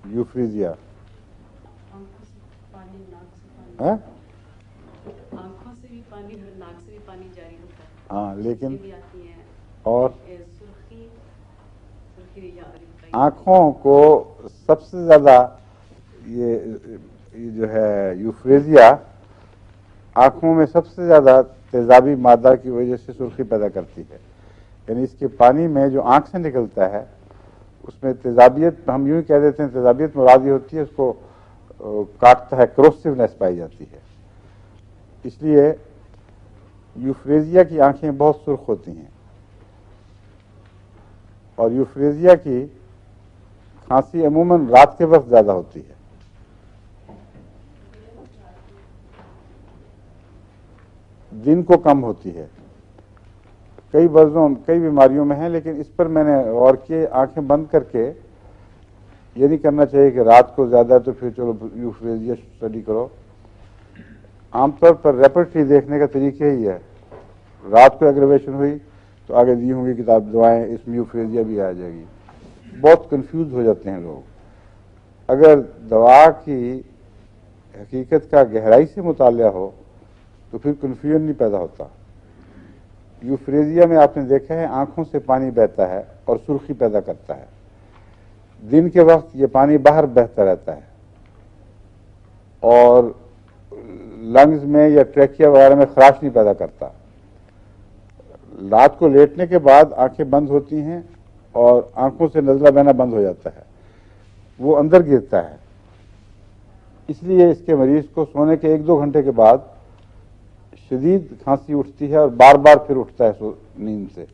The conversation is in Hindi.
यूफ्रीजिया। आंखों से भी पानी और नाक से भी पानी जारी होता है। हाँ, लेकिन भी आती हैं और सुर्खी आँखों को सबसे ज़्यादा ये जो है यूफ्रेजिया आँखों में सबसे ज़्यादा तेज़ाबी मादा की वजह से सुर्खी पैदा करती है। यानी इसके पानी में जो आँख से निकलता है उसमें तेज़ाबियत, हम यूँ ही कह देते हैं तेज़ाबियत मुराद ये होती है उसको काटता है, क्रोसिवनेस पाई जाती है। इसलिए यूफ्रेजिया की आंखें बहुत सुर्ख होती हैं और यूफ्रेजिया की खांसी अमूमन रात के वक्त ज़्यादा होती है। दिन को कम होती है। कई वजहों कई बीमारियों में है, लेकिन इस पर मैंने गौर किए, आंखें बंद करके ये नहीं करना चाहिए कि रात को ज़्यादा तो फिर चलो यूफ्रेजिया स्टडी करो। आमतौर पर रेपर्टरी देखने का तरीका ही है, रात को एग्रेवेशन हुई तो आगे दी होंगी किताब दवाएं, इसमें यूफ्रेजिया भी आ जाएगी। बहुत कंफ्यूज हो जाते हैं लोग। अगर दवा की हकीकत का गहराई से मुतालिया हो तो फिर कन्फ्यूजन नहीं पैदा होता। यूफ्रेजिया में आपने देखा है आंखों से पानी बहता है और सुर्खी पैदा करता है। दिन के वक्त ये पानी बाहर बहता रहता है और लंग्स में या ट्रैकिया वगैरह में खराश नहीं पैदा करता। रात को लेटने के बाद आंखें बंद होती हैं और आंखों से नज़ला बहना बंद हो जाता है, वो अंदर गिरता है। इसलिए इसके मरीज को सोने के 1-2 घंटे के बाद शदीद खांसी उठती है और बार बार फिर उठता है नींद से।